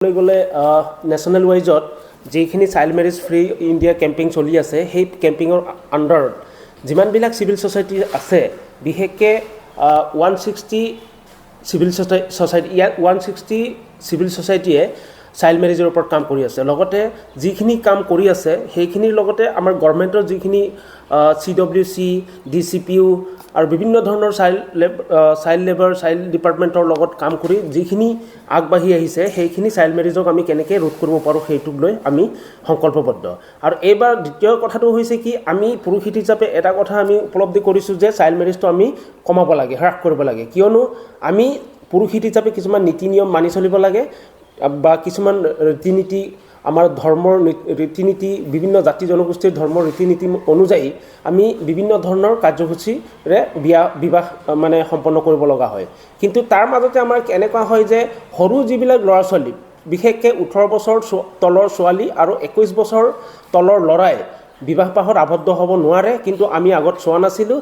গ'লে নেশ্যনেল ৱাইজত যিখিনি child marriage free India campaign চলি আছে সেই কেম্পেইনৰ আণ্ডাৰত যিমানবিলাক চিভিল ছ'চাইটি আছে বিশেষকৈ 160 চিভিল ছ'চাইটি ইয়াত 160 চিভিল ছ'চাইটিয়ে চাইল্ড মেৰেজৰ ওপৰত কাম কৰি আছে লগতে যিখিনি কাম কৰি আছে সেইখিনিৰ লগতে আমাৰ গভৰ্ণমেণ্টৰ যিখিনি CWC DCPU আৰু বিভিন্ন ধৰণৰ চাইল্ড লেবাৰ চাইল্ড ডিপাৰ্টমেণ্টৰ লগত কাম কৰি যিখিনি আগবাঢ়ি আহিছে সেইখিনি চাইল্ড মেৰেজক আমি কেনেকৈ ৰোধ কৰিব পাৰোঁ সেইটোক লৈ আমি সংকল্পবদ্ধ আৰু এইবাৰ দ্বিতীয় কথাটো হৈছে কি আমি পুৰুষ হিচাপে এটা কথা আমি উপলব্ধি কৰিছোঁ যে চাইল্ড মেৰেজটো আমি কমাব লাগে হ্ৰাস কৰিব লাগে কিয়নো আমি পুৰুষ হিচাপে কিছুমান নীতি নিয়ম মানি চলিব লাগে বা কিছুমান ৰীতি নীতি আমাৰ ধৰ্মৰ ৰীতি নীতি বিভিন্ন জাতি জনগোষ্ঠীৰ ধৰ্মৰ ৰীতি নীতি অনুযায়ী আমি বিভিন্ন ধৰণৰ কাৰ্যসূচীৰে বিবাহ মানে সম্পন্ন কৰিব লগা হয় কিন্তু তাৰ মাজতে আমাৰ এনেকুৱা হয় যে সৰু যিবিলাক ল'ৰা ছোৱালী বিশেষকৈ 18 বছৰ তলৰ ছোৱালী আৰু 21 বছৰ তলৰ ল'ৰাই বিবাহ পাশত আবদ্ধ হ'ব নোৱাৰে কিন্তু আমি আগত চোৱা নাছিলোঁ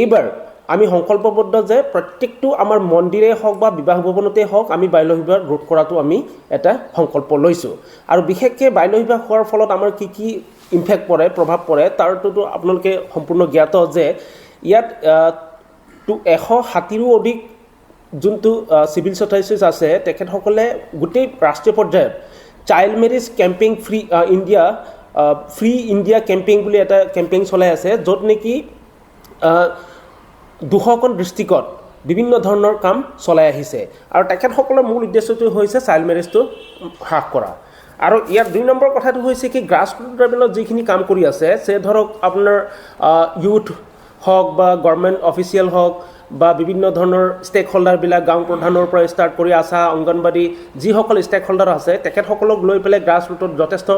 এইবাৰ আমি সংকল্পবদ্ধ যে প্ৰত্যেকটো আমাৰ মন্দিৰে হওক বা বিবাহ ভৱনতে হওক আমি বাল্য বিবাহ ৰোধ কৰাটো আমি এটা সংকল্প লৈছোঁ আৰু বিশেষকৈ বাল্য বিবাহ হোৱাৰ ফলত আমাৰ কি ইম্পেক্ট পৰে প্ৰভাৱ পৰে তাৰটোতো আপোনালোকে সম্পূৰ্ণ জ্ঞাত যে ইয়াত 160ৰো অধিক যোনটো চিভিল ছ'চাইটিছ আছে তেখেতসকলে গোটেই ৰাষ্ট্ৰীয় পৰ্যায়ত child marriage campaign free India campaign বুলি এটা কেম্পেইন চলাই আছে য'ত নেকি 200খন ডিষ্ট্ৰিক্টত বিভিন্ন ধৰণৰ কাম চলাই আহিছে আৰু তেখেতসকলৰ মূল উদ্দেশ্যটো হৈছে চাইল্ড মেৰেজটো হ্ৰাস কৰা আৰু ইয়াৰ 2 নম্বৰ কথাটো হৈছে কি গ্ৰাছৰুট লেভেলত যিখিনি কাম কৰি আছে সে ধৰক আপোনাৰ ইউথ হওক বা গভৰ্ণমেণ্ট অফিচিয়েল হওক বা বিভিন্ন ধৰণৰ ষ্টেক হোল্ডাৰবিলাক গাঁও প্ৰধানৰ পৰা ষ্টাৰ্ট কৰি আশা অংগনবাদী যিসকল ষ্টেক হোল্ডাৰ আছে তেখেতসকলক লৈ পেলাই গ্ৰাছৰুটত যথেষ্ট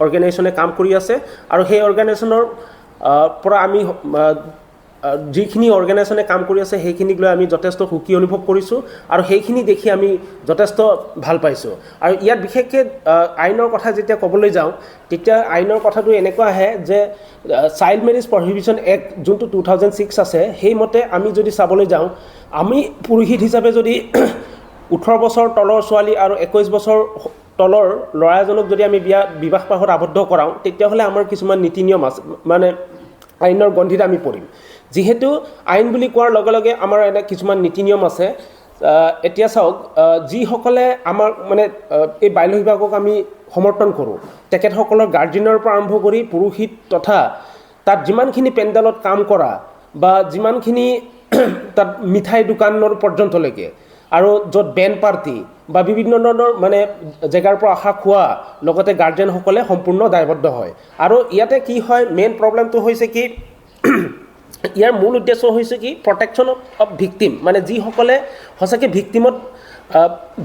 অৰ্গেনাইজেশ্যনে কাম কৰি আছে আৰু সেই অৰ্গেনাইজেশ্যনৰ পৰা আমি যিখিনি অৰ্গেনাইজেশ্যনে কাম কৰি আছে সেইখিনিক লৈ আমি যথেষ্ট সুখী অনুভৱ কৰিছোঁ আৰু সেইখিনি দেখি আমি যথেষ্ট ভাল পাইছোঁ আৰু ইয়াত বিশেষকৈ আইনৰ কথা যেতিয়া ক'বলৈ যাওঁ তেতিয়া আইনৰ কথাটো এনেকুৱা আহে যে চাইল্ড মেৰেজ প্ৰহিবিশ্যন এক্ট যোনটো 2006 আছে সেইমতে আমি যদি চাবলৈ যাওঁ আমি পুৰোহিত হিচাপে যদি 18 বছৰ তলৰ ছোৱালী আৰু 21 বছৰ তলৰ ল'ৰা এজনক যদি আমি বিবাহ পাশত আবদ্ধ কৰাওঁ তেতিয়াহ'লে আমাৰ কিছুমান নীতি নিয়ম আছে মানে আইনৰ গণ্ডিত আমি পৰিম যিহেতু আইন বুলি কোৱাৰ লগে লগে আমাৰ এনে কিছুমান নীতি নিয়ম আছে এতিয়া চাওক যিসকলে আমাৰ মানে এই বাল্য বিবাহক আমি সমৰ্থন কৰোঁ তেখেতসকলৰ গাৰ্জেনৰ পৰা আৰম্ভ কৰি পুৰোহিত তথা তাত যিমানখিনি পেণ্ডেলত কাম কৰা বা যিমানখিনি তাত মিঠাই দোকানৰ পৰ্যন্তলৈকে আৰু য'ত বেণ্ড পাৰ্টি বা বিভিন্ন ধৰণৰ মানে জেগাৰ পৰা অহা খোৱা লগতে গাৰ্জেনসকলে সম্পূৰ্ণ দায়বদ্ধ হয় আৰু ইয়াতে কি হয় মেইন প্ৰব্লেমটো হৈছে কি ইয়াৰ মূল উদ্দেশ্য হৈছে কি প্ৰটেকশ্যন অফ ভিক্টিম মানে যিসকলে সঁচাকৈ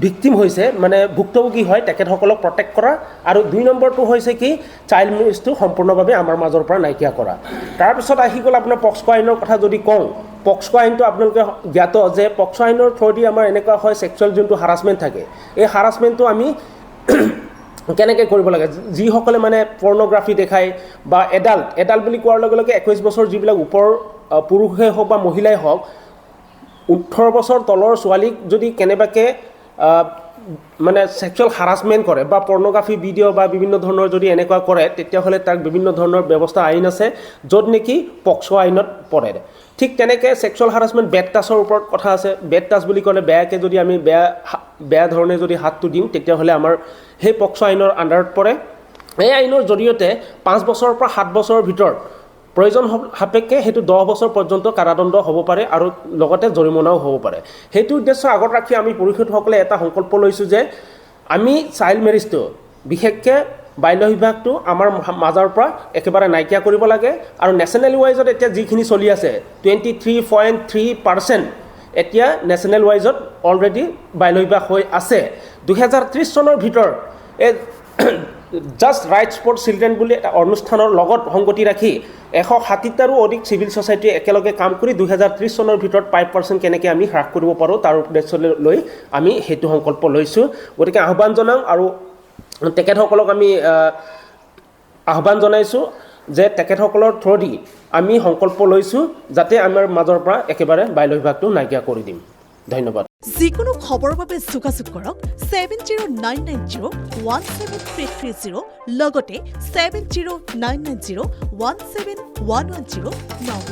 ভিক্টিম হৈছে মানে ভুক্তভোগী হয় তেখেতসকলক প্ৰটেক্ট কৰা আৰু 2 নম্বৰটো হৈছে কি চাইল্ড মেৰেজটো সম্পূৰ্ণভাৱে আমাৰ মাজৰ পৰা নাইকিয়া কৰা তাৰপিছত আহি গ'ল আপোনাৰ পক্সো আইনৰ কথা যদি কওঁ পক্সো আইনটো আপোনালোকে জ্ঞাত যে পক্সো আইনৰ থ্ৰুদি আমাৰ এনেকুৱা হয় ছেক্সুৱেল যোনটো হাৰাছমেণ্ট থাকে এই হাৰাছমেণ্টটো আমি কেনেকৈ কৰিব লাগে যিসকলে মানে পৰ্ণগ্ৰাফি দেখায় বা এডাল্ট বুলি কোৱাৰ লগে লগে 21 বছৰ যিবিলাক ওপৰ পুৰুষে হওক বা মহিলাই হওক 18 বছৰ তলৰ ছোৱালীক যদি কেনেবাকৈ মানে ছেক্সুৱেল হাৰাছমেণ্ট কৰে বা পৰ্ণগ্ৰাফি ভিডিঅ' বা বিভিন্ন ধৰণৰ যদি এনেকুৱা কৰে তেতিয়াহ'লে তাক বিভিন্ন ধৰণৰ ব্যৱস্থা আইন আছে য'ত নেকি পক্সো আইনত পৰে ঠিক তেনেকৈ ছেক্সুৱেল হাৰাছমেণ্ট বেড টাচৰ ওপৰত কথা আছে বেড টাচ বুলি ক'লে বেয়াকৈ যদি আমি বেয়া ধৰণে যদি হাতটো দিওঁ তেতিয়াহ'লে আমাৰ সেই পক্সো আইনৰ আণ্ডাৰত পৰে এই আইনৰ জৰিয়তে 5 বছৰৰ পৰা 7 বছৰৰ ভিতৰত প্ৰয়োজন সাপেক্ষে সেইটো 10 বছৰ পৰ্যন্ত কাৰাদণ্ড হ'ব পাৰে আৰু লগতে জৰিমনাও হ'ব পাৰে সেইটো উদ্দেশ্য আগত ৰাখি আমি পুৰুষসকলে এটা সংকল্প লৈছোঁ যে আমি চাইল্ড মেৰেজটো বিশেষকৈ বাল্য বিবাহটো আমাৰ মাজৰ পৰা একেবাৰে নাইকিয়া কৰিব লাগে আৰু নেশ্যনেল ৱাইজত এতিয়া যিখিনি চলি আছে 23.3% এতিয়া নেশ্যনেল ৱাইজত অলৰেডি বাল্য বিবাহ হৈ আছে 2030 চনৰ ভিতৰত এই জাষ্ট ৰাইটছ ফৰ চিলড্ৰেন বুলি এটা অনুষ্ঠানৰ লগত সংগতি ৰাখি 160টাৰো অধিক চিভিল ছ'চাইটিয়ে একেলগে কাম কৰি 2030 চনৰ ভিতৰত 5% কেনেকৈ আমি হ্ৰাস কৰিব পাৰোঁ তাৰ উদ্দেশ্য লৈ আমি সেইটো সংকল্প লৈছোঁ গতিকে আহ্বান জনাওঁ আৰু তেখেতসকলক আমি আহ্বান জনাইছোঁ যে তেখেতসকলৰ থ্ৰুদি আমি সংকল্প লৈছোঁ যাতে আমাৰ মাজৰ পৰা একেবাৰে বাল্য বিবাহটো নাইকিয়া কৰি দিম ধন্যবাদ। যিকোনো খবৰৰ বাবে যোগাযোগ কৰক 7099017330 লগতে 7099017110 নম্বৰত।